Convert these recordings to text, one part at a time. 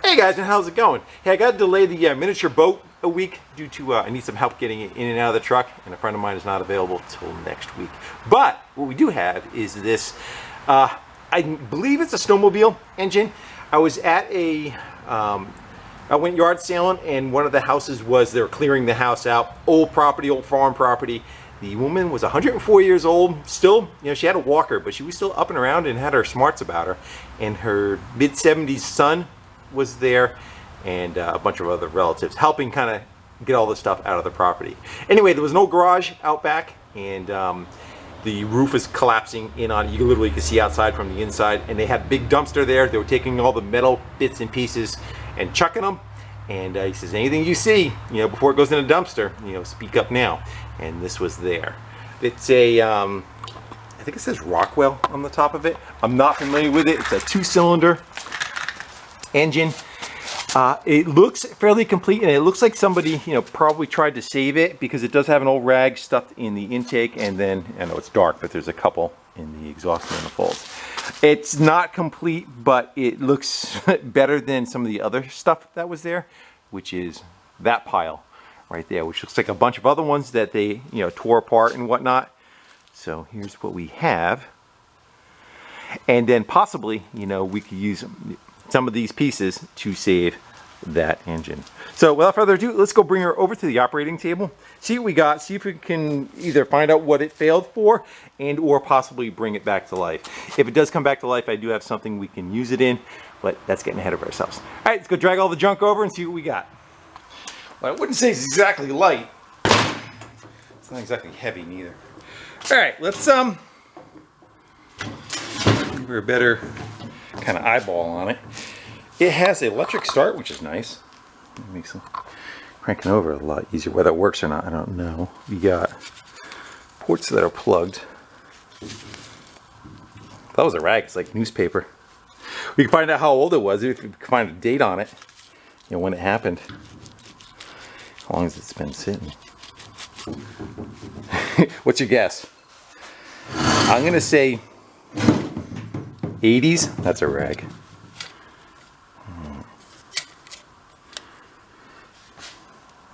Hey guys, and how's it going? Hey, I got to delay the miniature boat a week due to I need some help getting it in and out of the truck, and a friend of mine is not available till next week. But what we do have is this, I believe it's a snowmobile engine. I was at I went yard sailing, and one of the houses was, they were clearing the house out, old property, old farm property. The woman was 104 years old, still, she had a walker, but she was still up and around and had her smarts about her. And her mid-70s son was there, and a bunch of other relatives helping kind of get all the stuff out of the property. Anyway, there was no garage out back, and the roof is collapsing in on it. You literally can see outside from the inside, and they had a big dumpster there. They were taking all the metal bits and pieces and chucking them. And he says, anything you see, before it goes in a dumpster, speak up now. And this was there. It's a, I think it says Rockwell on the top of it. I'm not familiar with it. It's a 2-cylinder engine. It looks fairly complete, and it looks like somebody, probably tried to save it, because it does have an old rag stuffed in the intake, and then, I know it's dark, but there's a couple in the exhaust manifolds. It's not complete, but it looks better than some of the other stuff that was there, which is that pile right there, which looks like a bunch of other ones that they, tore apart and whatnot. So here's what we have. And then possibly, we could use some of these pieces to save that engine. So without further ado, let's go bring her over to the operating table, see what we got, see if we can either find out what it failed for, and or possibly bring it back to life. If it does come back to life, I do have something we can use it in, but that's getting ahead of ourselves. All right, let's go drag all the junk over and see what we got. Well, I wouldn't say it's exactly light. It's not exactly heavy neither. All right, let's give her a better kind of eyeball on it. It has an electric start, which is nice. It makes cranking over a lot easier. Whether it works or not, I don't know. We got ports that are plugged. That was a rag. It's like newspaper. We can find out how old it was if we can find a date on it. When it happened. How long has it been sitting? What's your guess? I'm gonna say 80s. That's a rag.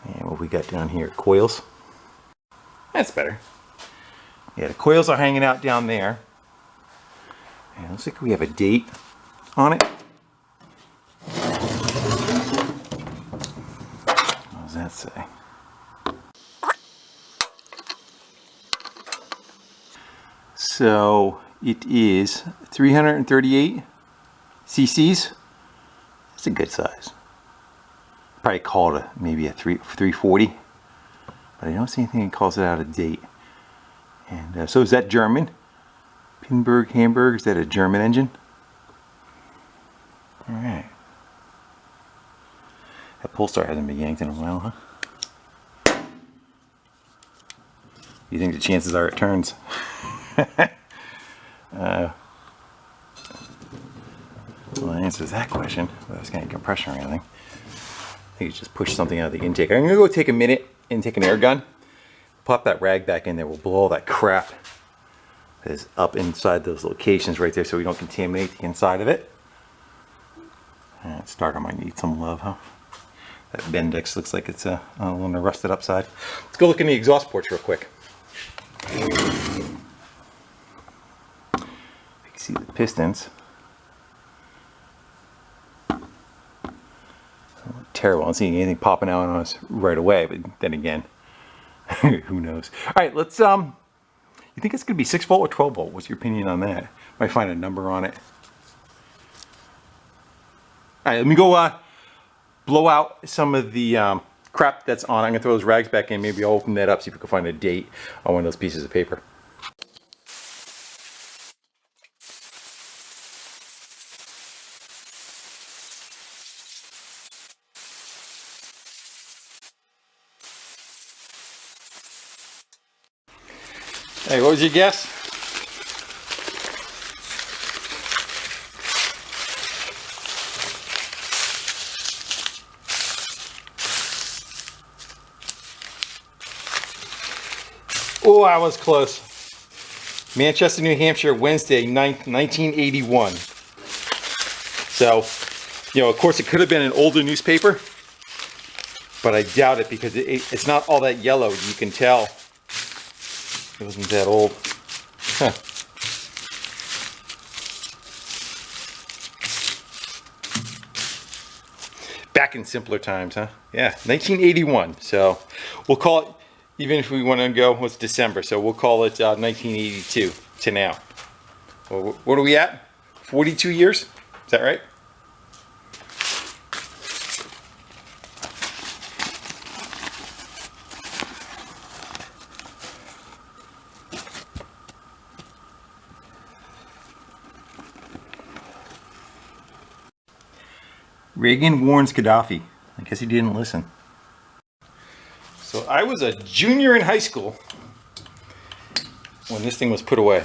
And what we got down here, coils. That's better. Yeah, the coils are hanging out down there. And it looks like we have a date on it. What does that say? So it is 338 cc's. That's a good size. Probably call it maybe a 340, but I don't see anything that calls it out of date. And so is that German? Pinburg, Hamburg, is that a German engine? All right. That pull start hasn't been yanked in a while, huh? You think the chances are it turns? Well, that answers that question. Without getting compression or anything. I think it's just push something out of the intake. I'm gonna go take a minute and take an air gun, pop that rag back in there. We'll blow all that crap that is up inside those locations right there, so we don't contaminate the inside of it. That starter might need some love, huh? That Bendix looks like it's a little rusted upside. Let's go look in the exhaust ports real quick. You can see the pistons. Terrible. I don't see anything popping out on us right away, but then again, who knows? All right, let's you think it's gonna be 6 volt or 12 volt? What's your opinion on that? Might find a number on it. All right, let me go blow out some of the crap that's on. I'm gonna throw those rags back in. Maybe I'll open that up, see if we can find a date on one of those pieces of paper. Hey, what was your guess? Oh, I was close. Manchester, New Hampshire, Wednesday, 9th, 1981. So, You know, of course, it could have been an older newspaper, but I doubt it because it's not all that yellow. You can tell it wasn't that old. Huh. Back in simpler times, huh? Yeah, 1981. So we'll call it, even if we want to go, what's December? So we'll call it 1982 to now. Well, what are we at? 42 years? Is that right? Reagan warns Gaddafi. I guess he didn't listen. So I was a junior in high school when this thing was put away.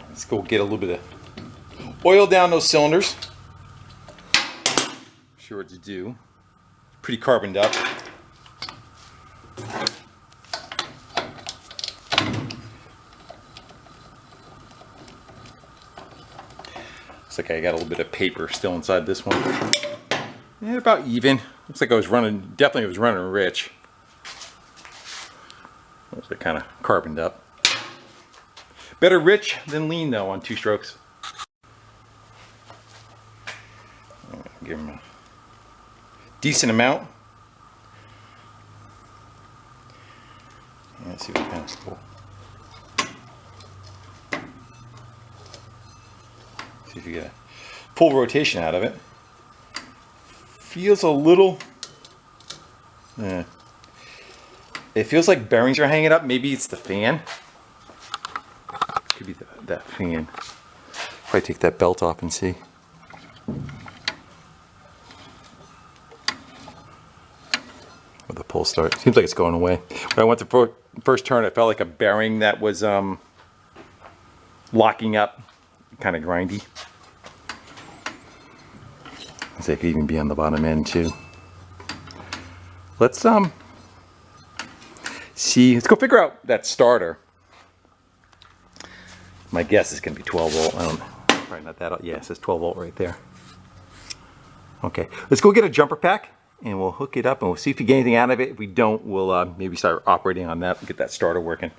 Let's go get a little bit of oil down those cylinders. Sure what to do. Pretty carboned up. Looks like I got a little bit of paper still inside this one. Yeah, about even. Looks like I was running, definitely was running rich. Looks like kind of carboned up. Better rich than lean though on 2 strokes. Give him a decent amount. Yeah, let's see what kind of cool. See if you get a full rotation out of it. Feels a little. It feels like bearings are hanging up. Maybe it's the fan. Could be that fan. If I take that belt off and see. With the pull start, seems like it's going away. When I went to first turn, it felt like a bearing that was locking up, kind of grindy. It could even be on the bottom end too. Let's see. Let's go figure out that starter. My guess is going to be 12 volt. I don't know. Probably not that. Yeah, it says 12 volt right there. Okay, let's go get a jumper pack and we'll hook it up and we'll see if we get anything out of it. If we don't, we'll maybe start operating on that and get that starter working.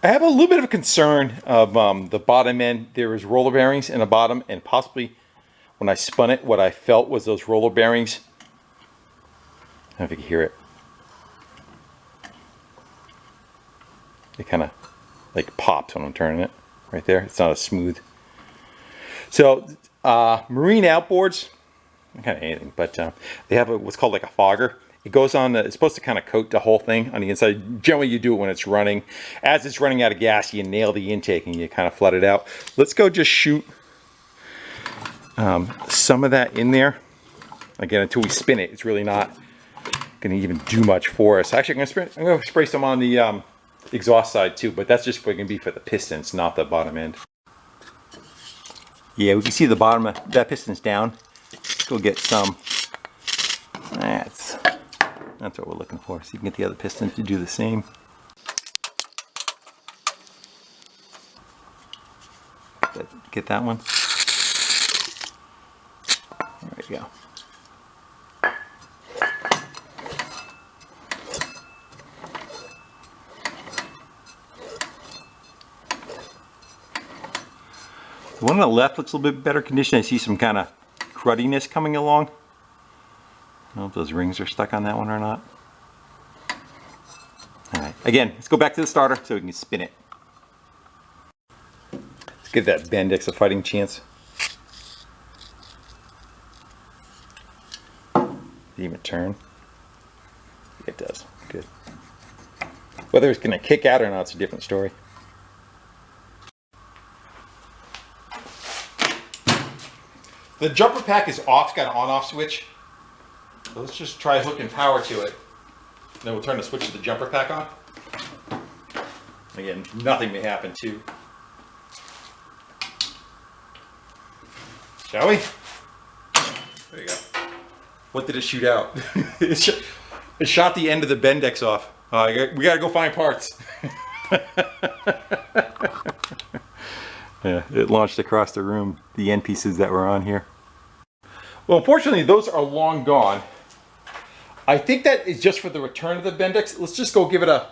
I have a little bit of a concern of the bottom end. There is roller bearings in the bottom, and possibly when I spun it, what I felt was those roller bearings. I don't know if you can hear it. It kind of like pops when I'm turning it right there. It's not as smooth. So marine outboards, kind of anything, but they have what's called like a fogger. It goes on, it's supposed to kind of coat the whole thing on the inside. Generally you do it when it's running. As it's running out of gas, you nail the intake and you kind of flood it out. Let's go just shoot some of that in there. Again, until we spin it, it's really not going to even do much for us. Actually, I'm going to spray some on the exhaust side too, but that's just going to be for the pistons, not the bottom end. Yeah, we can see the bottom of that piston's down. Let's go get some. That's what we're looking for. See if we can get the other pistons to do the same. Get that one. There we go. The one on the left looks a little bit better condition. I see some kind of cruddiness coming along. I don't know if those rings are stuck on that one or not. Alright, again, let's go back to the starter so we can spin it. Let's give that Bendix a fighting chance. Even turn. It does. Good. Whether it's going to kick out or not, it's a different story. The jumper pack is off. It's got an on-off switch. So let's just try hooking power to it. Then we'll turn the switch to the jumper pack on. Again, nothing may happen too. Shall we? There you go. What did it shoot out? It shot the end of the Bendix off. We gotta go find parts. Yeah, it launched across the room, the end pieces that were on here. Well, unfortunately, those are long gone. I think that is just for the return of the Bendix. Let's just go give it a...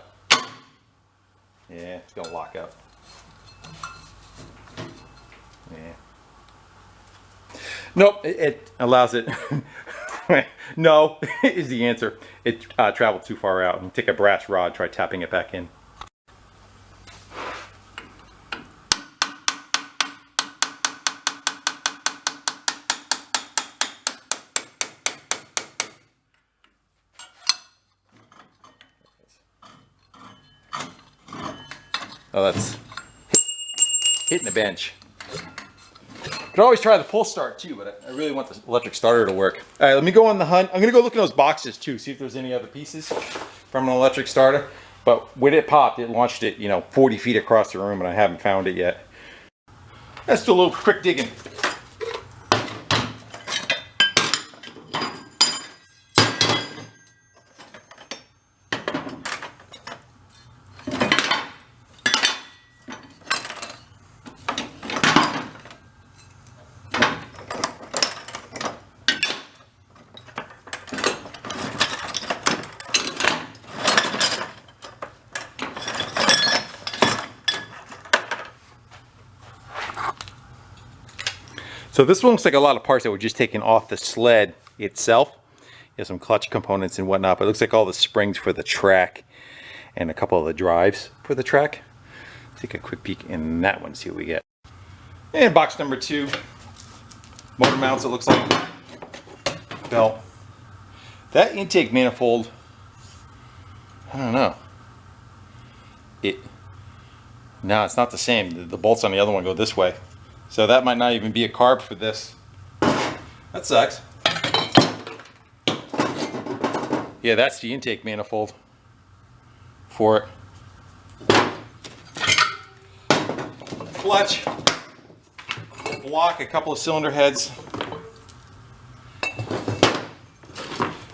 Yeah, it's gonna lock up. Yeah. Nope, it allows it. No, is the answer. It traveled too far out. And take a brass rod, try tapping it back in. Oh, that's hitting the bench. Could always try the pull start too, but I really want the electric starter to work. All right, let me go on the hunt. I'm gonna go look in those boxes too, see if there's any other pieces from an electric starter. But when it popped, it launched it, 40 feet across the room, and I haven't found it yet. Let's do a little quick digging. So this one looks like a lot of parts that were just taken off the sled itself. There's some clutch components and whatnot, but it looks like all the springs for the track and a couple of the drives for the track. Take a quick peek in that one, see what we get. And box number 2, motor mounts, it looks like. Belt. That intake manifold, I don't know. No, it's not the same. The bolts on the other one go this way. So that might not even be a carb for this. That sucks. Yeah, that's the intake manifold for it. Clutch, block, a couple of cylinder heads.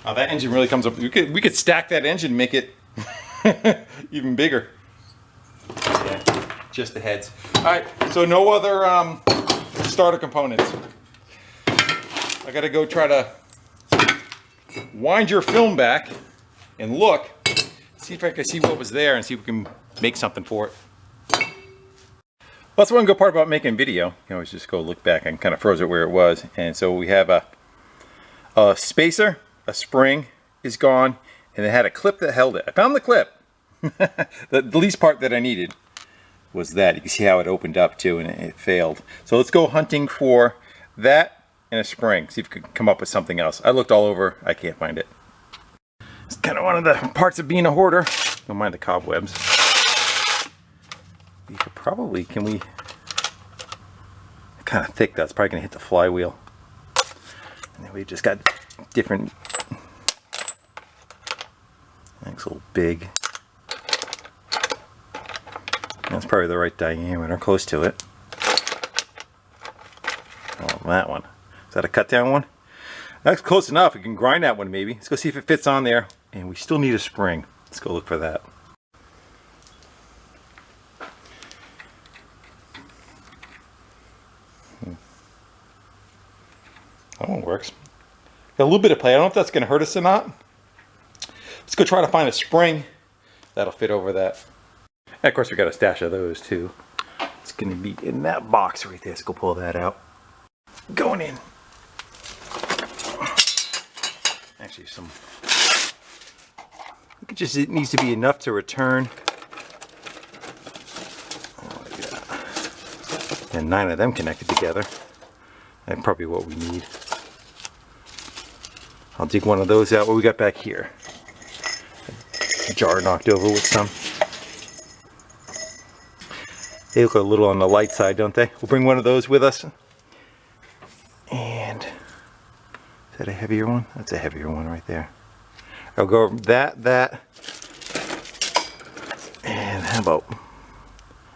Oh, that engine really comes up. We could stack that engine and make it even bigger. Yeah, just the heads. All right, so no other starter components. I gotta go try to wind your film back and look, see if I can see what was there and see if we can make something for it. Well, that's one good part about making video. You can always just go look back and kind of froze it where it was. And so we have a spacer, a spring is gone, and it had a clip that held it. I found the clip. The least part that I needed was that. You can see how it opened up too, and it failed. So let's go hunting for that and a spring. See if we can come up with something else. I looked all over. I can't find it. It's kind of one of the parts of being a hoarder. Don't mind the cobwebs. We could probably, can we? Kind of thick. That's probably gonna hit the flywheel. And then we've just got different. Looks a little big. That's probably the right diameter, close to it. Oh, that one. Is that a cut down one? That's close enough. We can grind that one maybe. Let's go see if it fits on there. And we still need a spring. Let's go look for that. That one works. Got a little bit of play. I don't know if that's going to hurt us or not. Let's go try to find a spring that'll fit over that. And of course, we got a stash of those too. It's going to be in that box right there. Let's go pull that out. Going in. Actually, it needs to be enough to return. Oh, yeah. And 9 of them connected together. That's probably what we need. I'll dig one of those out. What we got back here? A jar knocked over with some. They look a little on the light side, don't they? We'll bring one of those with us. And is that a heavier one? That's a heavier one right there. I'll go that, and how about, I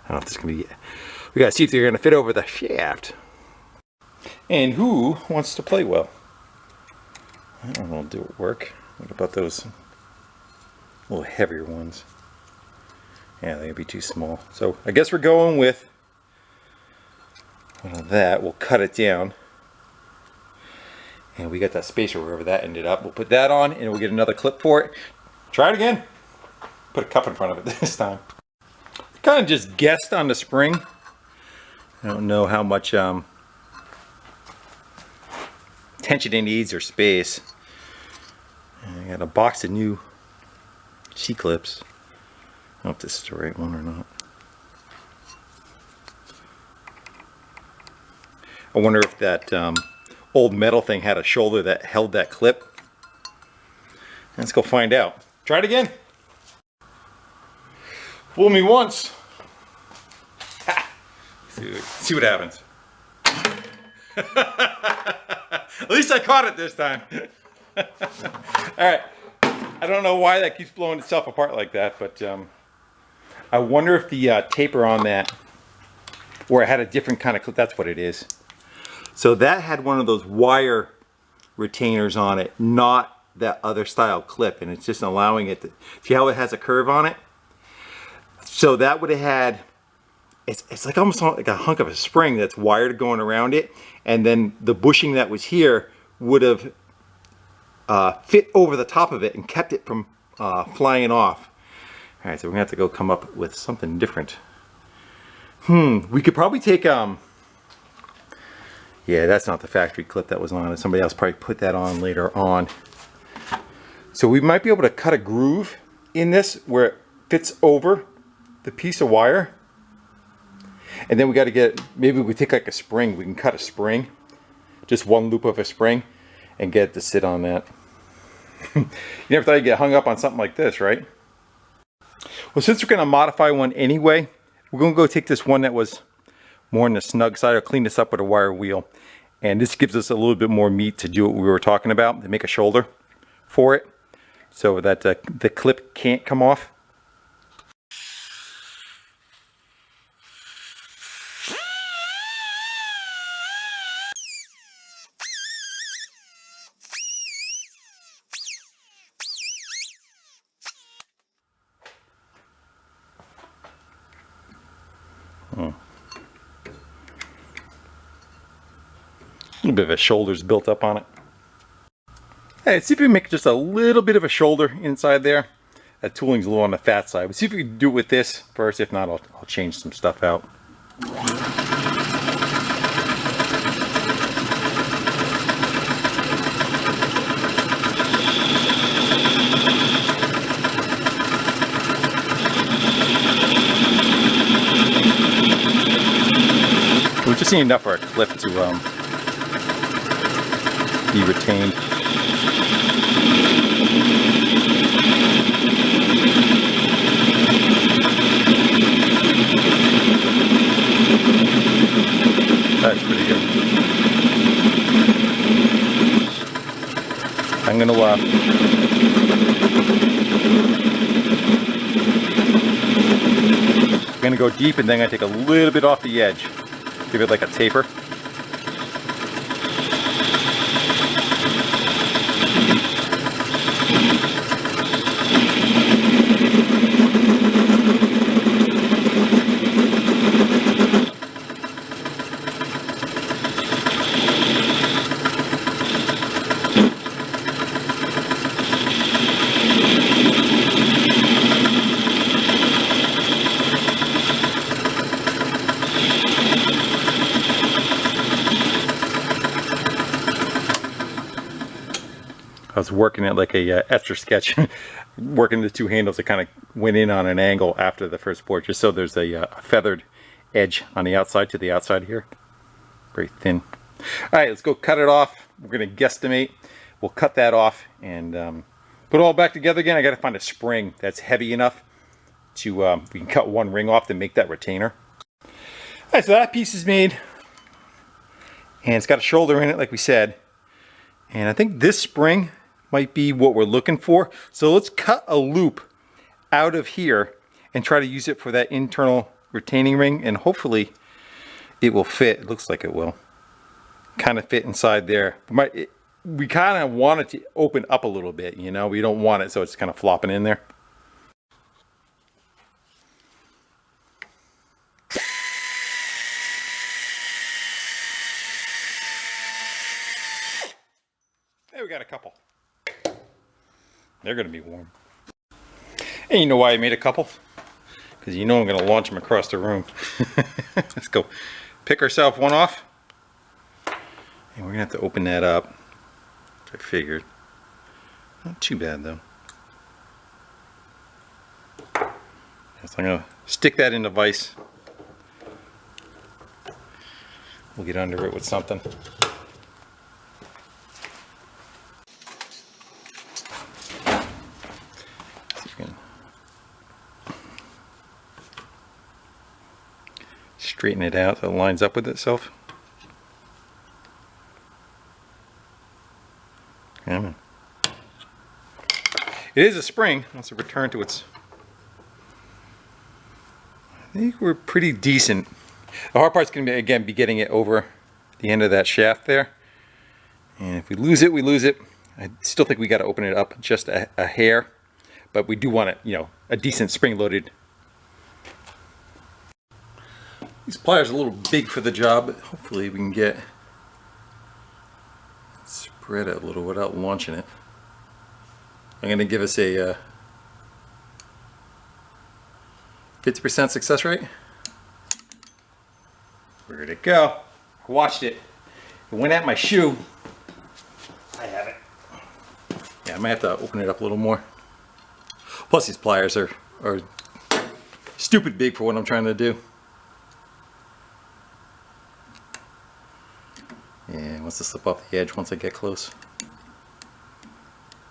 don't know if this is gonna be, we gotta see if they're gonna fit over the shaft. And who wants to play well? I don't know, do it work. What about those little heavier ones? Yeah, they'd be too small. So I guess we're going with One of that, we'll cut it down. And we got that spacer wherever that ended up. We'll put that on and we'll get another clip for it. Try it again. Put a cup in front of it this time. Kind of just guessed on the spring. I don't know how much tension it needs or space. And I got a box of new C-clips. I don't know if this is the right one or not. I wonder if that old metal thing had a shoulder that held that clip. Let's go find out. Try it again. Fool me once. Ha. See what happens. At least I caught it this time. Alright. I don't know why that keeps blowing itself apart like that, but I wonder if the taper on that, or it had a different kind of clip, that's what it is. So that had one of those wire retainers on it, not that other style clip, and it's just allowing it to, see how it has a curve on it? So that would have had, it's like almost like a hunk of a spring that's wired going around it, and then the bushing that was here would have fit over the top of it and kept it from flying off. All right, so we're gonna have to go come up with something different. We could probably take, yeah, that's not the factory clip that was on it. Somebody else probably put that on later on. So we might be able to cut a groove in this where it fits over the piece of wire. And then we got to get, maybe we take like a spring, we can cut a spring, just one loop of a spring, and get it to sit on that. You never thought you'd get hung up on something like this, right? Well, since we're going to modify one anyway, we're going to go take this one that was more on the snug side, or clean this up with a wire wheel. And this gives us a little bit more meat to do what we were talking about, to make a shoulder for it, so that the clip can't come off. A little bit of a shoulder's built up on it. Hey, let's see if we can make just a little bit of a shoulder inside there. That tooling's a little on the fat side. Let's see if we can do it with this first. If not, I'll change some stuff out. We just need enough for a clip to be retained. That's pretty good. I'm gonna go deep, and then I'm gonna take a little bit off the edge. Give it like a taper. I was working it like a Etch-a-Sketch, working the two handles that kind of went in on an angle after the first board, just so there's a feathered edge on the outside to the outside here. Very thin. All right, let's go cut it off. We're going to guesstimate. We'll cut that off and put it all back together again. I got to find a spring that's heavy enough to, we can cut one ring off to make that retainer. All right, so that piece is made. And it's got a shoulder in it, like we said. And I think this spring might be what we're looking for. So let's cut a loop out of here and try to use it for that internal retaining ring, and hopefully it will fit. It looks like it will kind of fit inside there. We kind of want it to open up a little bit, you know, we don't want it so it's kind of flopping in there. we got a couple. They're going to be warm. And you know why I made a couple? Because you know I'm going to launch them across the room. Let's go pick ourselves one off. And we're going to have to open that up. I figured. Not too bad though. So I'm going to stick that in the vise. We'll get under it with something. Straighten it out so it lines up with itself. Yeah. It is a spring. Let's return to its... I think we're pretty decent. The hard part's going to be, again, be getting it over the end of that shaft there. And if we lose it, we lose it. I still think we got to open it up just a hair. But we do want it, you know, a decent spring-loaded. These pliers are a little big for the job, but hopefully we can get spread it a little without launching it. I'm going to give us a 50% success rate. Where'd it go? I watched it. It went at my shoe. I have it. Yeah, I might have to open it up a little more. Plus these pliers are stupid big for what I'm trying to do. Yeah, it wants to slip off the edge once I get close.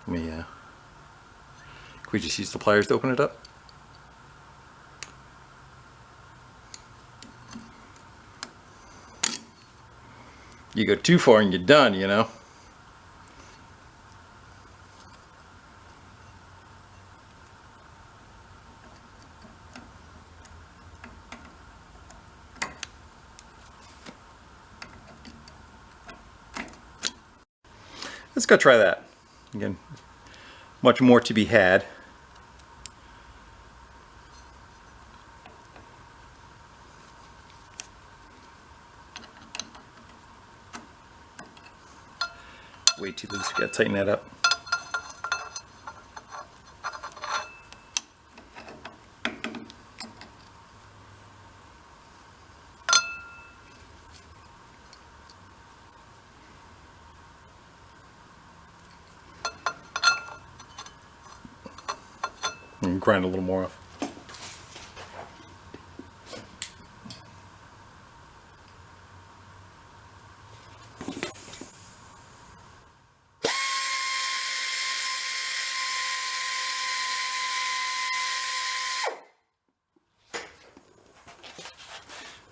Let me, can we just use the pliers to open it up? You go too far and you're done, you know? Let's go try that. Again, much more to be had. Way too loose, we gotta tighten that up. And grind a little more off.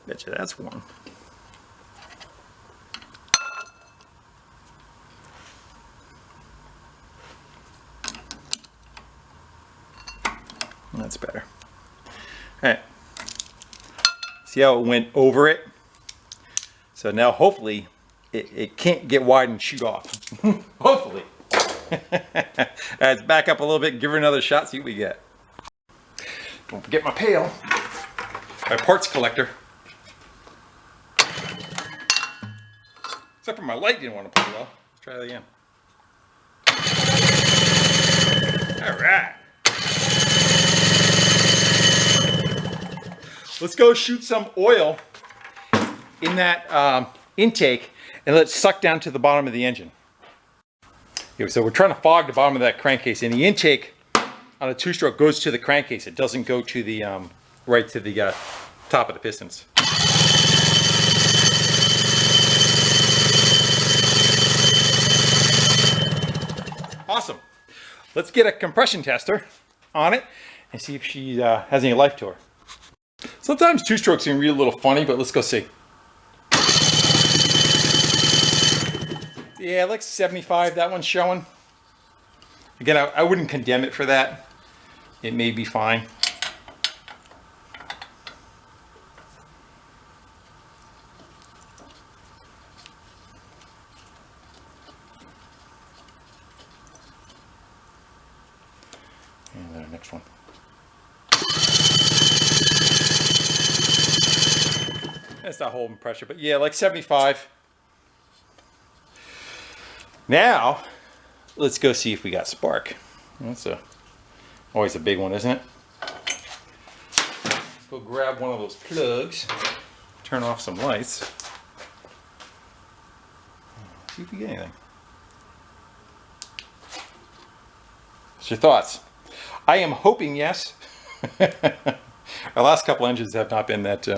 Betcha that's warm. That's better. Alright. See how it went over it? So now hopefully it can't get wide and shoot off. Hopefully. Let's back up a little bit, give her another shot, see what we get. Don't forget my pail. My parts collector. Except for my light didn't want to play well. Let's try that again. Alright. Let's go shoot some oil in that intake and let it suck down to the bottom of the engine. Okay, so we're trying to fog the bottom of that crankcase, and the intake on a two-stroke goes to the crankcase. It doesn't go to the right to the top of the pistons. Awesome. Let's get a compression tester on it and see if she has any life to her. Sometimes two-strokes can read a little funny, but let's go see. Yeah, like 75, that one's showing. Again, I wouldn't condemn it for that. It may be fine. And then the next one. That's not holding pressure, but yeah, like 75. Now, let's go see if we got spark. That's always a big one, isn't it? Let's go grab one of those plugs, turn off some lights, see if we get anything. What's your thoughts? I am hoping yes. Our last couple engines have not been that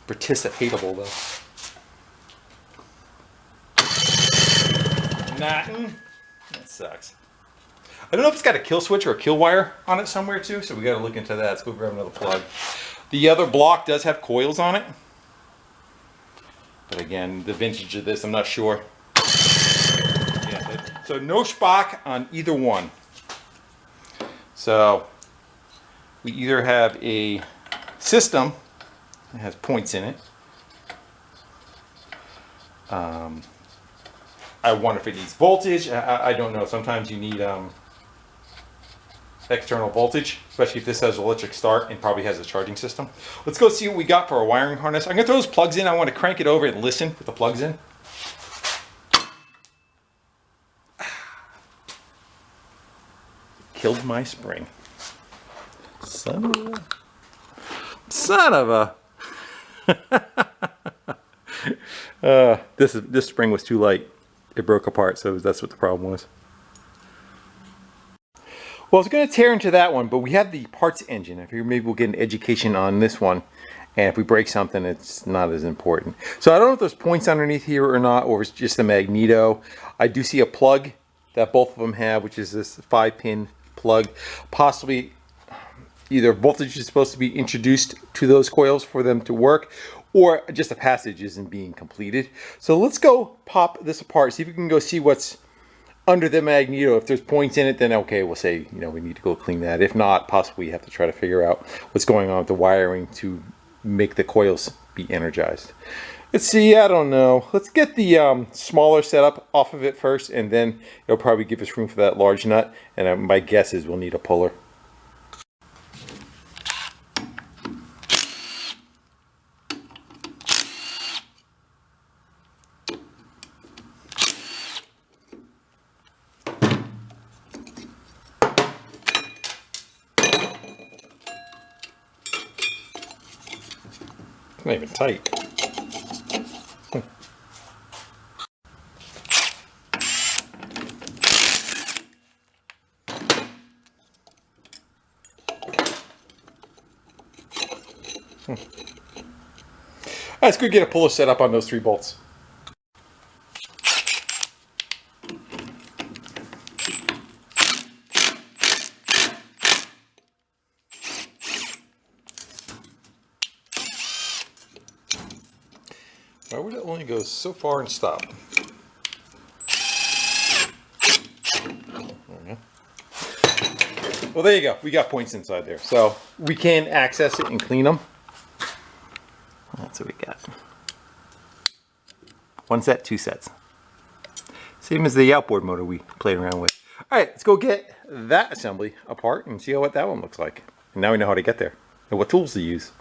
participatable though. Nothing. That sucks. I don't know if it's got a kill switch or a kill wire on it somewhere too, so we got to look into that. Let's go grab another plug. The other block does have coils on it, but again, the vintage of this, I'm not sure. Yeah, so no Spock on either one. So we either have a system that has points in it. I wonder if it needs voltage. I don't know. Sometimes you need external voltage, especially if this has electric start and probably has a charging system. Let's go see what we got for a wiring harness. I'm going to throw those plugs in. I want to crank it over and listen with the plugs in. Killed my spring. Son of a... this spring was too light. It broke apart, so that's what the problem was. Well, I was going to tear into that one, but we have the parts engine. I figured maybe we'll get an education on this one, and if we break something, it's not as important. So I don't know if there's points underneath here or not, or it's just a magneto. I do see a plug that both of them have, which is this 5-pin plug. Possibly either voltage is supposed to be introduced to those coils for them to work, or just a passage isn't being completed. So let's go pop this apart, see if we can go see what's under the magneto. If there's points in it, then okay, we'll say, you know, we need to go clean that. If not, possibly you have to try to figure out what's going on with the wiring to make the coils be energized. Let's see, I don't know. Let's get the smaller setup off of it first, and then it'll probably give us room for that large nut. And my guess is we'll need a puller. It's not even tight. Let's go get a puller set up on those 3 bolts. Why would it only go so far and stop? Well, there you go. We got points inside there. So we can access it and clean them. That's what we got. 1 set, 2 sets. Same as the outboard motor we played around with. All right, let's go get that assembly apart and see what that one looks like. And now we know how to get there and what tools to use.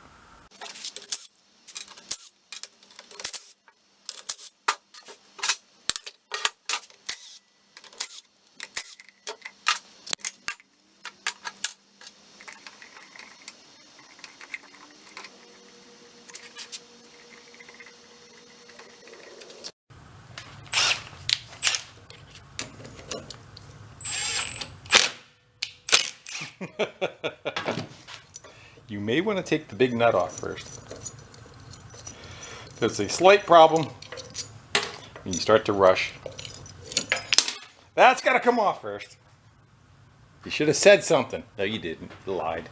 You may want to take the big nut off first. There's a slight problem when you start to rush. That's got to come off first. You should have said something. No, you didn't. You lied.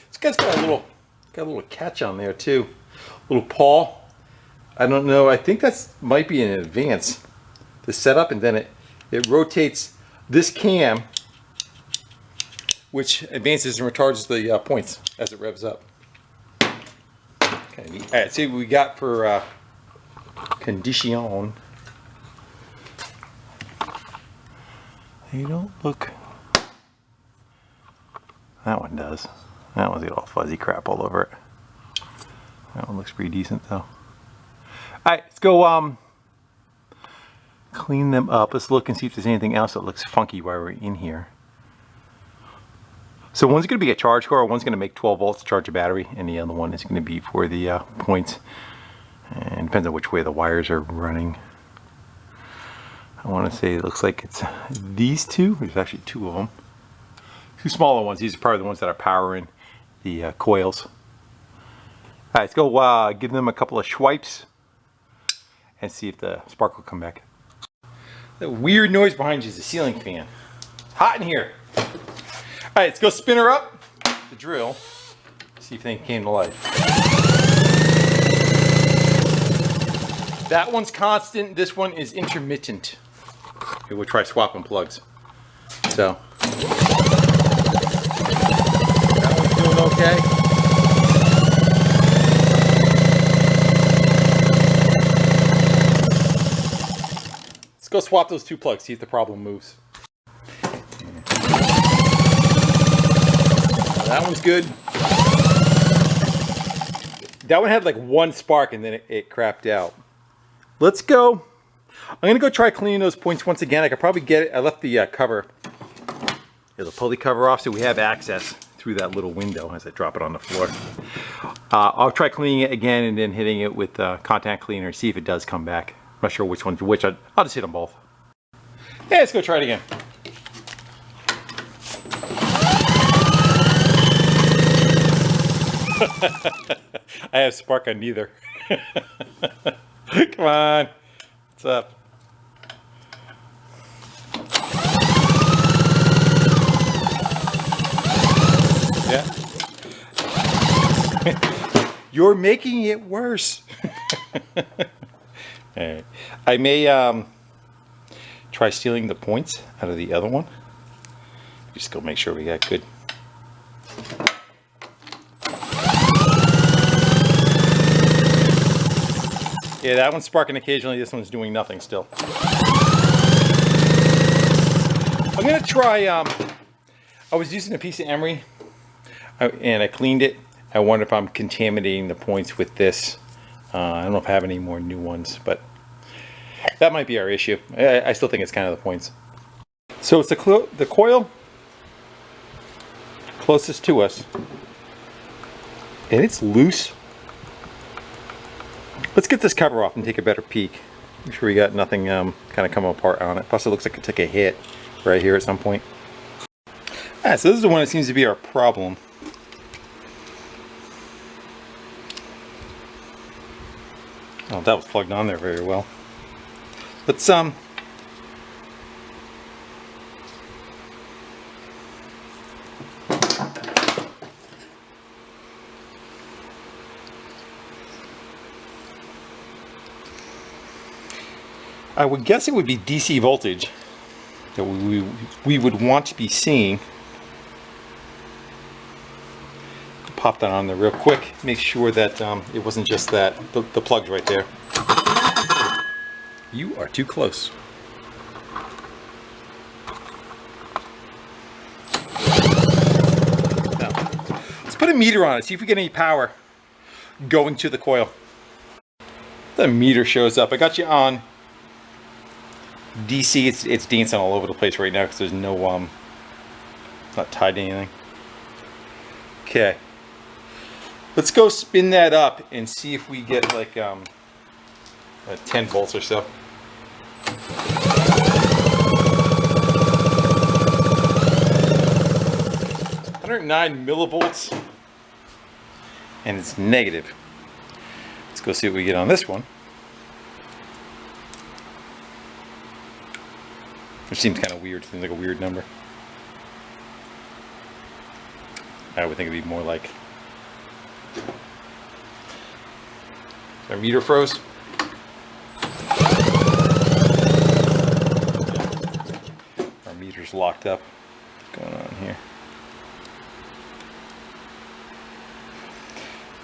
This guy's got a little catch on there too. Little pawl. I don't know. I think that's might be in advance. The setup, and then it rotates this cam, which advances and retards the points as it revs up. Okay, all right, see what we got for condition. They don't look. That one does. That one's got all fuzzy crap all over it. That one looks pretty decent though. Alright, let's go clean them up. Let's look and see if there's anything else that looks funky while we're in here. So one's going to be a charge core, one's going to make 12 volts to charge a battery, and the other one is going to be for the points. And it depends on which way the wires are running. I want to say it looks like it's these two. There's actually two of them. Two smaller ones. These are probably the ones that are powering the coils. Alright, let's go give them a couple of swipes and see if the spark will come back. The weird noise behind you is the ceiling fan. It's hot in here. Alright, let's go spin her up, the drill, see if anything came to life. That one's constant, this one is intermittent. Okay, we'll try swapping plugs. So, that one's doing okay. Let's go swap those two plugs, see if the problem moves. That one's good. That one had like one spark and then it crapped out. Let's go. I'm gonna go try cleaning those points once again. I could probably get it. I left the cover, the pulley cover off so we have access through that little window as I drop it on the floor. I'll try cleaning it again and then hitting it with contact cleaner, see if it does come back. I'm not sure which one's which. I'll just hit them both. Yeah, let's go try it again. I have spark on neither. Come on. What's up? Yeah. You're making it worse. Alright. I may try stealing the points out of the other one. Just go make sure we got good. Yeah, that one's sparking occasionally. This one's doing nothing still. I'm gonna try. I was using a piece of emery, and I cleaned it. I wonder if I'm contaminating the points with this. I don't know if I have any more new ones, but that might be our issue. I still think it's kind of the points. So it's the coil closest to us, and it's loose. Let's get this cover off and take a better peek. Make sure we got nothing kind of come apart on it. Plus it looks like it took a hit right here at some point. Alright, so this is the one that seems to be our problem. Oh, that was plugged on there very well. Let's I would guess it would be DC voltage that we would want to be seeing. Pop that on there real quick. Make sure that it wasn't just that, the plug's right there. You are too close. Now, let's put a meter on it, see if we get any power going to the coil. The meter shows up. I got you on DC. It's dancing all over the place right now because there's no not tied to anything. Okay, let's go spin that up and see if we get like 10 volts or so. 109 millivolts, and it's negative. Let's go see what we get on this one. Which seems kind of weird. Seems like a weird number. I would think it'd be more like... Our meter froze. just locked up. What's going on here?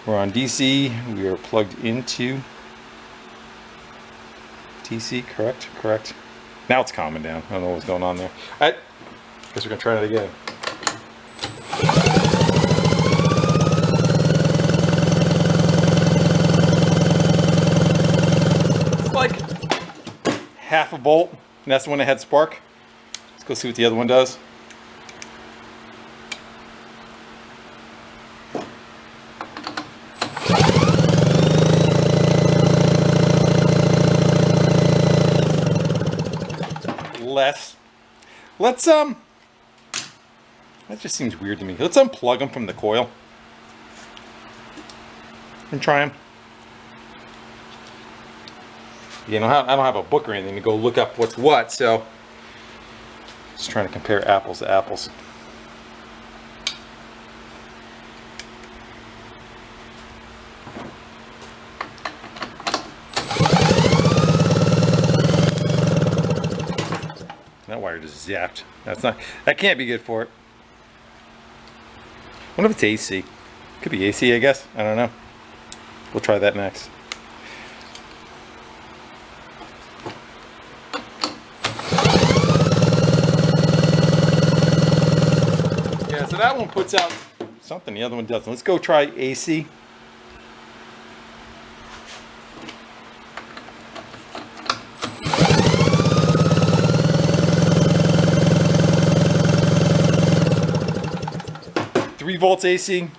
We're on DC. We are plugged into DC. Correct. Now it's calming down. I don't know what's going on there. I guess we're gonna try it again. It's like half a volt, and that's the one that had spark. Let's go see what the other one does. Less. Let's that just seems weird to me. Let's unplug them from the coil and try them. You know, I don't have a book or anything to go look up what's what, so just trying to compare apples to apples. That wire just zapped. That can't be good for it. I wonder if it's AC. Could be AC, I guess. I don't know. We'll try that next. Yeah, so that one puts out something, the other one doesn't. Let's go try AC. Volts AC.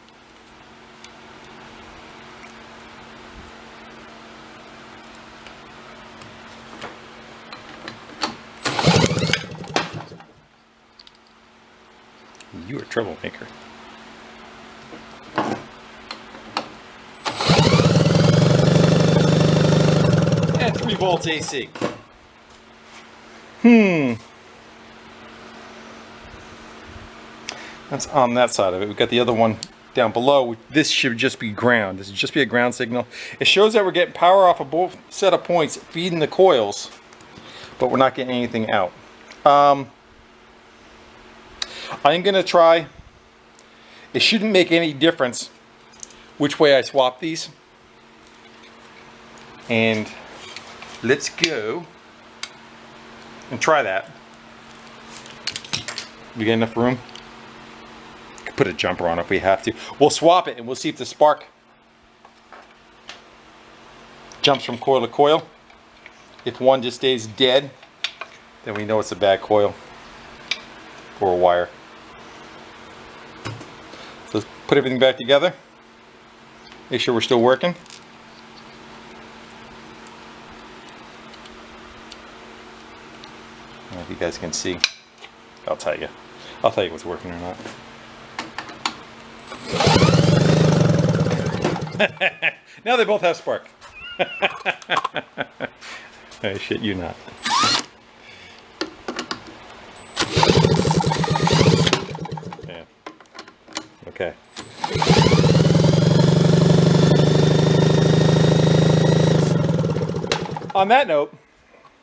You are a troublemaker. And 3 volts AC. That's on that side of it. We've got the other one down below. This should just be ground. This should just be a ground signal. It shows that we're getting power off of both set of points feeding the coils, but we're not getting anything out. I'm going to try. It shouldn't make any difference which way I swap these. And let's go and try that. We got enough room? Put a jumper on if we have to. We'll swap it and we'll see if the spark jumps from coil to coil. If one just stays dead, then we know it's a bad coil or a wire. So let's put everything back together. Make sure we're still working. I don't know if you guys can see. I'll tell you what's working or not. Now they both have spark. I shit you not. Yeah. Okay. On that note,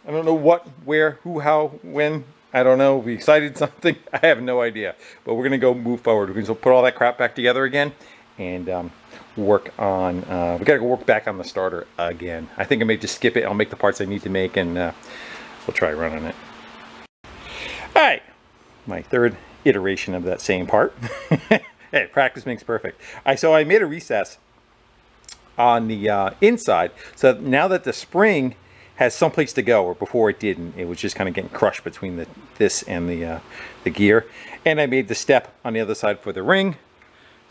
I don't know what, where, who, how, when. I don't know. We excited something. I have no idea. But we're gonna go move forward. We're gonna put all that crap back together again, and work on. We gotta go work back on the starter again. I think I may just skip it. I'll make the parts I need to make, and we'll try running it. All right, my third iteration of that same part. Hey, practice makes perfect. So I made a recess on the inside, so now that the spring has someplace to go, or before it didn't. It was just kind of getting crushed between this and the gear. And I made the step on the other side for the ring.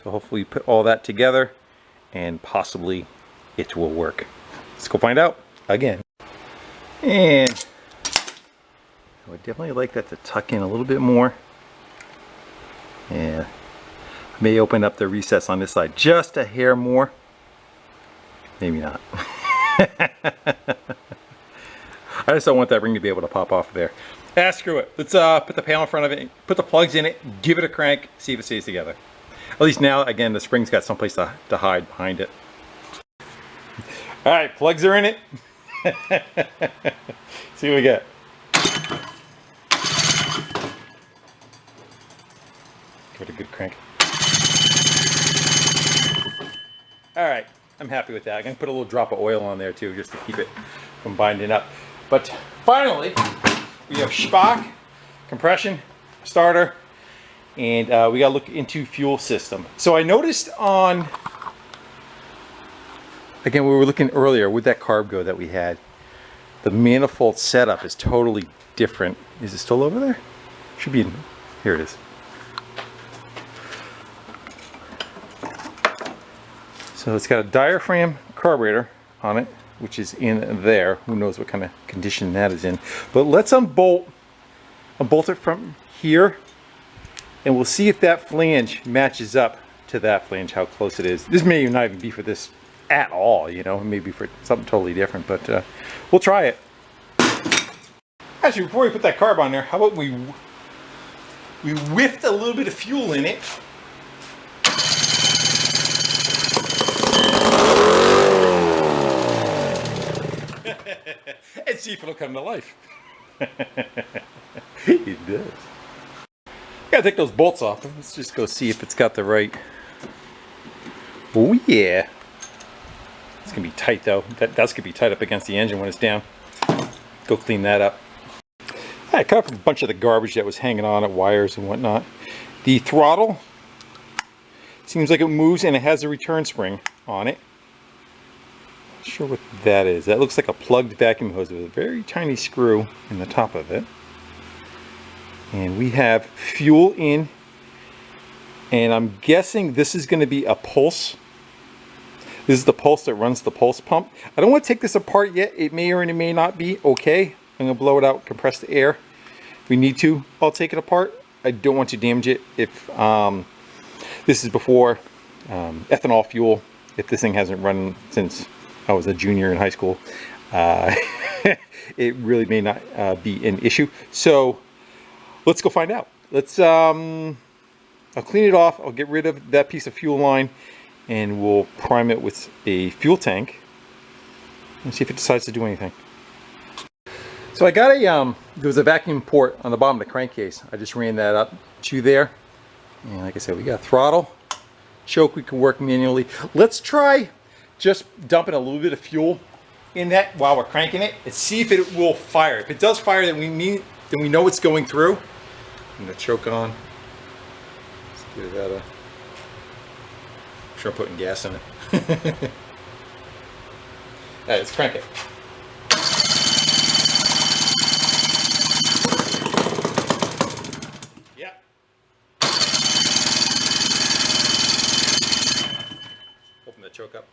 So hopefully put all that together and possibly it will work. Let's go find out again. And I would definitely like that to tuck in a little bit more. Yeah, I may open up the recess on this side just a hair more. Maybe not. I just don't want that ring to be able to pop off there. Screw it. Let's put the panel in front of it, put the plugs in it, give it a crank, see if it stays together. At least now, again, the spring's got someplace to hide behind it. All right, plugs are in it. See what we get. Give it a good crank. All right, I'm happy with that. I'm gonna put a little drop of oil on there too, just to keep it from binding up. But finally, we have spark, compression, starter, and we gotta look into fuel system. So I noticed on, again, we were looking earlier with that carb go that we had, the manifold setup is totally different. Is it still over there? Should be in, here it is. So it's got a diaphragm carburetor on it, which is in there. Who knows what kind of condition that is in. But let's unbolt it from here, and we'll see if that flange matches up to that flange, how close it is. This may not even be for this at all, you know, maybe for something totally different, but we'll try it. Actually, before we put that carb on there, how about we whiffed a little bit of fuel in it. And see if it'll come to life. It does. Gotta take those bolts off. Let's just go see if it's got the right. Oh yeah. It's gonna be tight though. That's gonna be tight up against the engine when it's down. Go clean that up. I cut off a bunch of the garbage that was hanging on it, wires and whatnot. The throttle seems like it moves, and it has a return spring on it. Not sure what that is. That looks like a plugged vacuum hose with a very tiny screw in the top of it. And we have fuel in, and I'm guessing this is going to be a pulse. This is the pulse that runs the pulse pump. I don't want to take this apart yet. It may or it may not be okay. I'm going to blow it out, compress the air. If we need to, I'll take it apart. I don't want to damage it. If this is before ethanol fuel, if this thing hasn't run since I was a junior in high school, it really may not be an issue. So let's go find out. Let's I'll clean it off. I'll get rid of that piece of fuel line, and we'll prime it with a fuel tank and see if it decides to do anything. So I got a there was a vacuum port on the bottom of the crankcase. I just ran that up to there, and like I said, we got throttle, choke. We can work manually. Let's try just dumping a little bit of fuel in that while we're cranking it and see if it will fire. If it does fire, then we know it's going through. I'm gonna choke on. Let's give that a. I'm sure I'm putting gas in it. All right, let's crank it. Yeah. Open the choke up.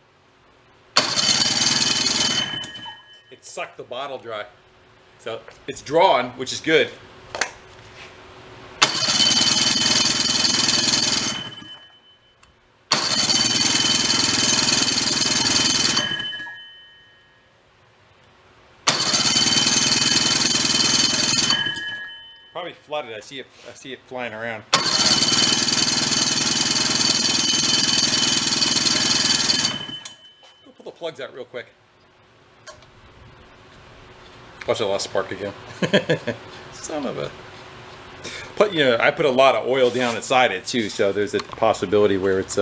It sucked the bottle dry. So it's drawn, which is good. Probably flooded. I see it flying around. We'll pull the plugs out real quick. Watch it lost spark again. Son of a. But you know, I put a lot of oil down inside it too, so there's a possibility where it's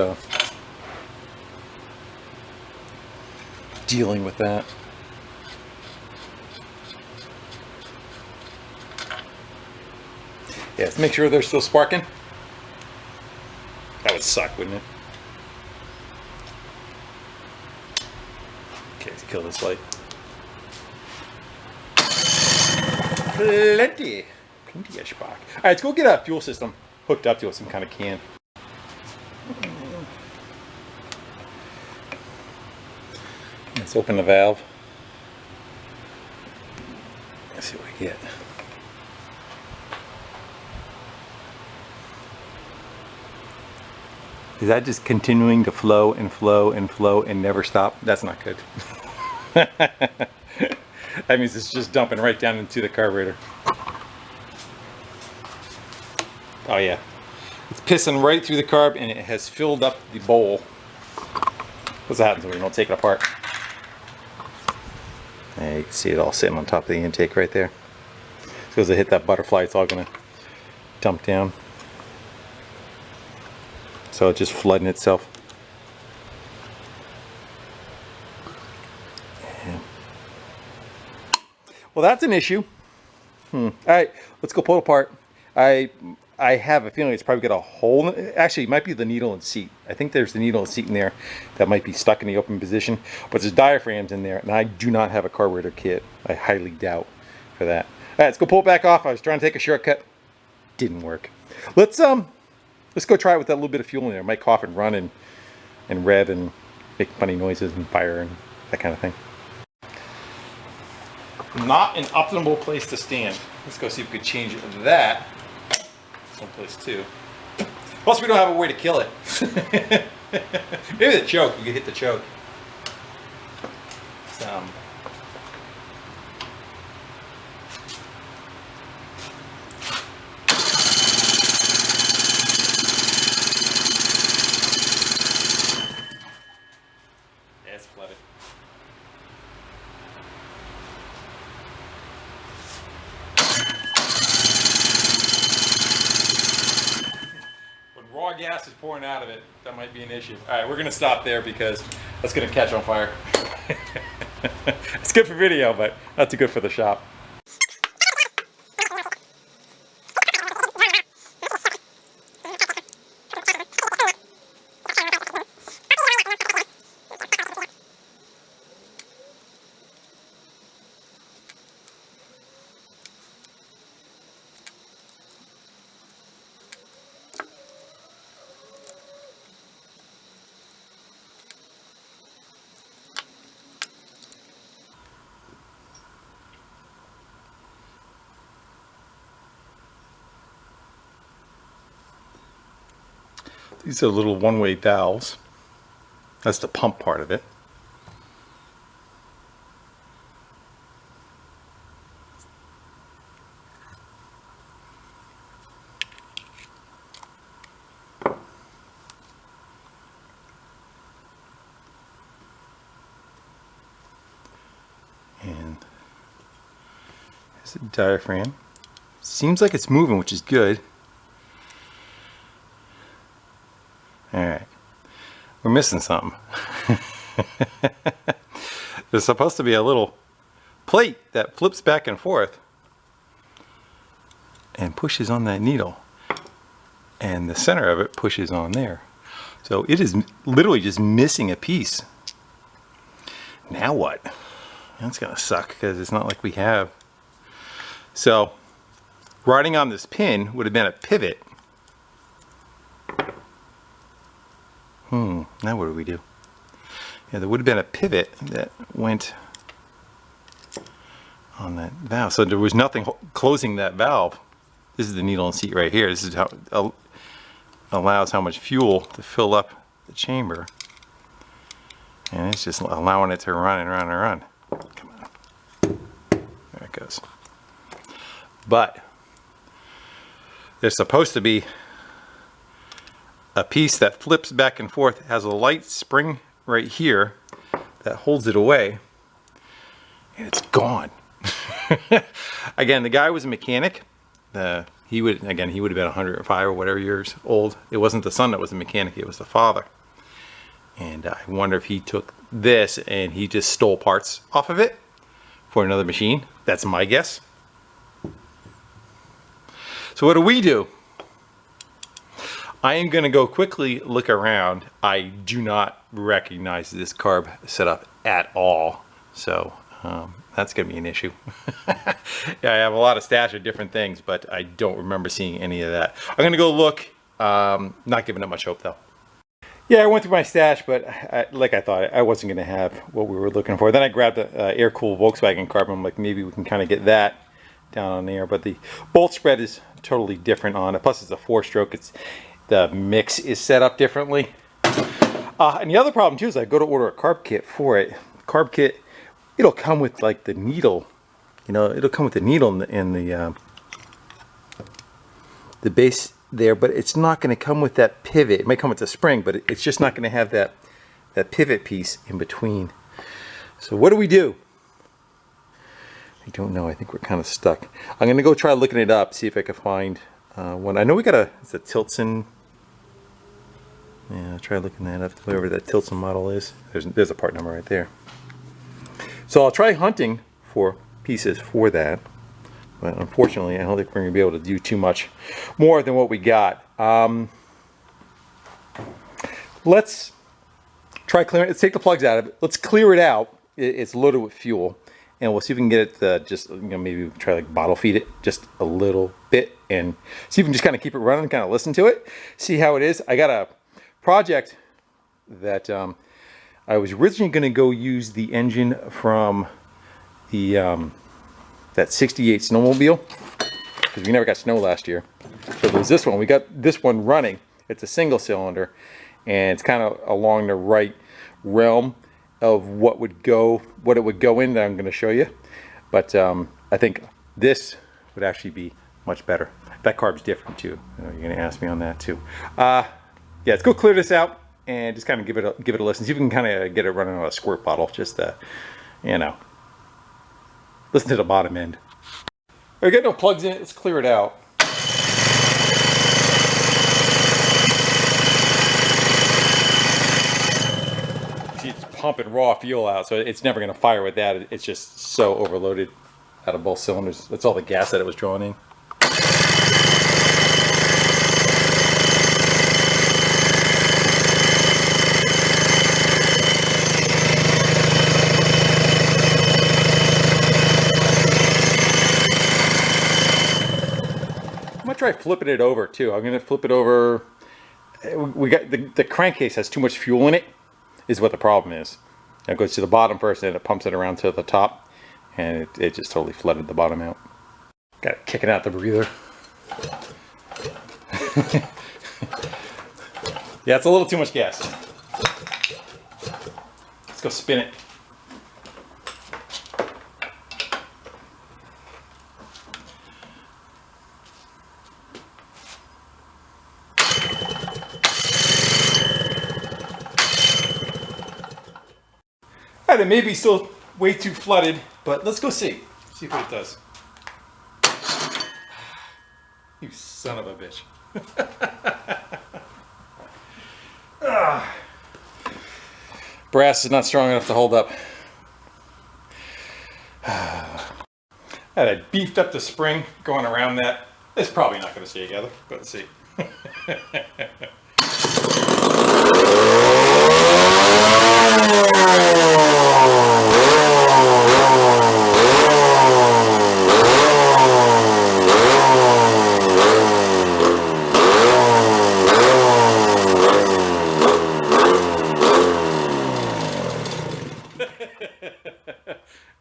dealing with that. Yeah, let's make sure they're still sparking. That would suck, wouldn't it? Okay, let's kill this light. Plenty of spark. All right, let's go get a fuel system hooked up to some kind of can. Let's open the valve. Let's see what we get. Is that just continuing to flow and flow and flow and never stop? That's not good. That means it's just dumping right down into the carburetor. Oh yeah. It's pissing right through the carb, and it has filled up the bowl. What's that happens when you don't take it apart? There, you can see it all sitting on top of the intake right there. So as I hit that butterfly, it's all gonna dump down. So it's just flooding itself. Yeah. Well, that's an issue. All right, let's go pull it apart. I have a feeling it's probably got a hole. Actually, it might be the needle and seat. I think there's the needle and seat in there that might be stuck in the open position. But there's diaphragms in there, and I do not have a carburetor kit. I highly doubt for that. All right, let's go pull it back off. I was trying to take a shortcut. Didn't work. Let's go try it with that little bit of fuel in there. It might cough and run and rev and make funny noises and fire and that kind of thing. Not an optimal place to stand. Let's go see if we could change that someplace too. Plus, we don't have a way to kill it. Maybe the choke. You could hit the choke. It's flooded. Raw gas is pouring out of it. That might be an issue. All right, we're gonna stop there because that's gonna catch on fire. It's good for video, but not too good for the shop. These are little one-way valves. That's the pump part of it. And there's a diaphragm. Seems like it's moving, which is good. Alright, we're missing something. There's supposed to be a little plate that flips back and forth and pushes on that needle, and the center of it pushes on there. So it is literally just missing a piece. Now what? That's gonna suck because it's not like we have. So riding on this pin would have been a pivot. Now what do we do? Yeah, there would have been a pivot that went on that valve. So there was nothing closing that valve. This is the needle and seat right here. This is how it allows how much fuel to fill up the chamber. And it's just allowing it to run and run and run. Come on. There it goes. But there's supposed to be a piece that flips back and forth, has a light spring right here that holds it away, and it's gone. Again, the guy was a mechanic. He would have been 105 or whatever years old. It wasn't the son that was a mechanic, it was the father. And I wonder if he took this and he just stole parts off of it for another machine. That's my guess. So what do? I am going to go quickly look around. I do not recognize this carb setup at all, so that's going to be an issue. Yeah, I have a lot of stash of different things, but I don't remember seeing any of that. I'm going to go look. Not giving it much hope though. Yeah, I went through my stash, but like I thought, I wasn't going to have what we were looking for. Then I grabbed the air-cooled Volkswagen carb. I'm like, maybe we can kind of get that down on there, but the bolt spread is totally different on it. Plus, it's a 4-stroke. The mix is set up differently. And the other problem too is I go to order a carb kit for it. Carb kit, it'll come with like the needle, you know, it'll come with the needle in the base there, but it's not going to come with that pivot. It might come with the spring, but it's just not going to have that pivot piece in between. So what do? I don't know. I think we're kind of stuck. I'm going to go try looking it up, see if I can find one. I know we got it's a Tilson Yeah, I'll try looking that up, whatever that Tilson model is. There's a part number right there. So I'll try hunting for pieces for that. But unfortunately, I don't think we're going to be able to do too much more than what we got. Let's try clearing. Let's take the plugs out of it. Let's clear it out. It's loaded with fuel, and we'll see if we can get it just, you know, maybe try like bottle feed it just a little bit and see if we can just kind of keep it running, kind of listen to it, see how it is. I got a project that I was originally going to go use the engine from the that 68 snowmobile, because we never got snow last year. So there's this one. We got this one running. It's a single cylinder, and it's kind of along the right realm of what it would go in that I'm going to show you. But I think this would actually be much better. That carb's different too. You're going to ask me on that too. Yeah, let's go clear this out and just kind of give it a listen. See if we can kind of get it running on a squirt bottle. Just you know, listen to the bottom end. We got no plugs in it. Let's clear it out. It's pumping raw fuel out, so it's never going to fire with that. It's just so overloaded out of both cylinders. That's all the gas that it was drawing in. I'm going to try flipping it over too. I'm going to flip it over. We got the crankcase has too much fuel in it, is what the problem is. It goes to the bottom first, and it pumps it around to the top, and it just totally flooded the bottom out. Got it kicking out the breather. Yeah, it's a little too much gas. Let's go spin it. It may be still way too flooded, but let's go see what it does. You son of a bitch. Brass is not strong enough to hold up. I beefed up the spring going around that. It's probably not going to stay together, but let's see.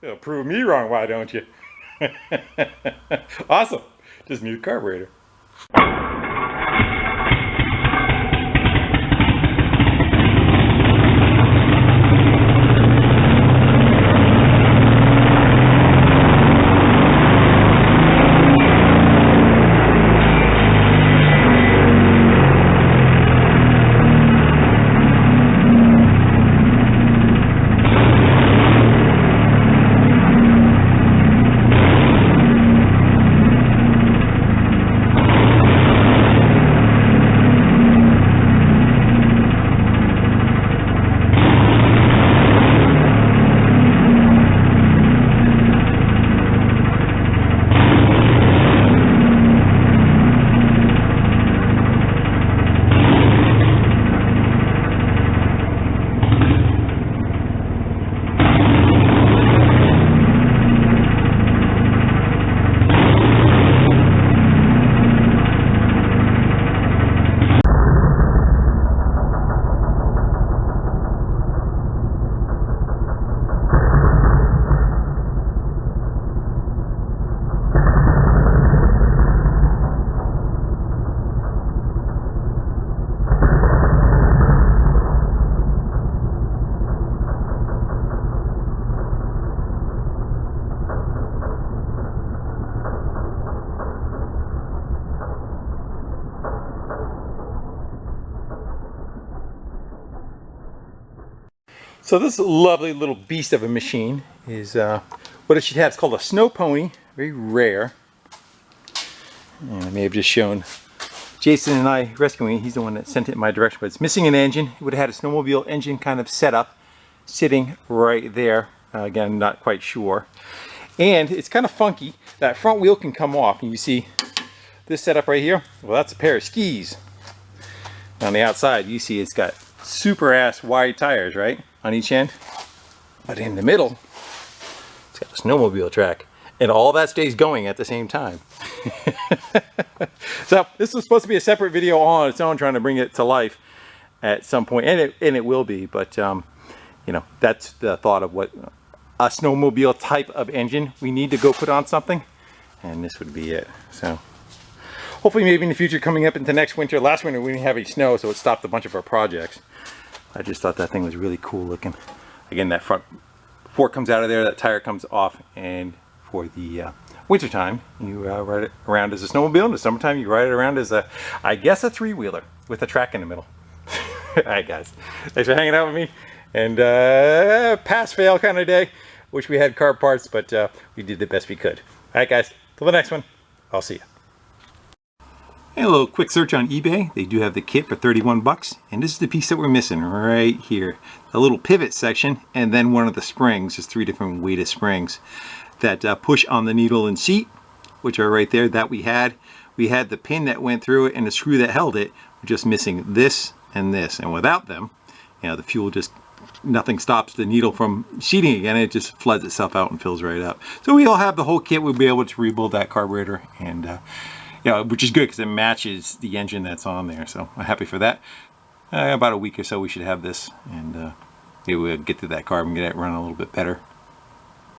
It'll prove me wrong, why don't you? Awesome. Just new carburetor. So this lovely little beast of a machine is what it should have. It's called a snow pony, very rare. And I may have just shown Jason and I rescuing it. He's the one that sent it in my direction, but it's missing an engine. It would have had a snowmobile engine kind of set up, sitting right there. Again, not quite sure. And it's kind of funky. That front wheel can come off, and you see this setup right here. Well, that's a pair of skis. On the outside, you see it's got super ass wide tires, right, on each end. But in the middle, it's got a snowmobile track, and all that stays going at the same time. So this was supposed to be a separate video all on its own, trying to bring it to life at some point, and it will be. But you know, that's the thought of what a snowmobile type of engine we need to go put on something, and this would be it. So hopefully maybe in the future, coming up into next winter. Last winter we didn't have any snow, so it stopped a bunch of our projects. I just thought that thing was really cool looking. Again, that front fork comes out of there, that tire comes off, and for the winter time you ride it around as a snowmobile. In the summertime you ride it around as a, I guess, a three-wheeler with a track in the middle. Alright guys, thanks for hanging out with me, and pass fail kind of day. Wish we had car parts, but we did the best we could. Alright guys, till the next one, I'll see you. Hey, a little quick search on eBay. They do have the kit for 31 bucks, and this is the piece that we're missing right here. A little pivot section, and then one of the springs. There's 3 different weighted springs that push on the needle and seat, which are right there. That we had. We had the pin that went through it and the screw that held it. We're just missing this and this, and without them, you know, the fuel just, nothing stops the needle from sheeting again. It just floods itself out and fills right up. So we'll have the whole kit. We'll be able to rebuild that carburetor, and you know, which is good because it matches the engine that's on there. So I'm happy for that. About a week or so we should have this, and it will get to that carb and get it running a little bit better.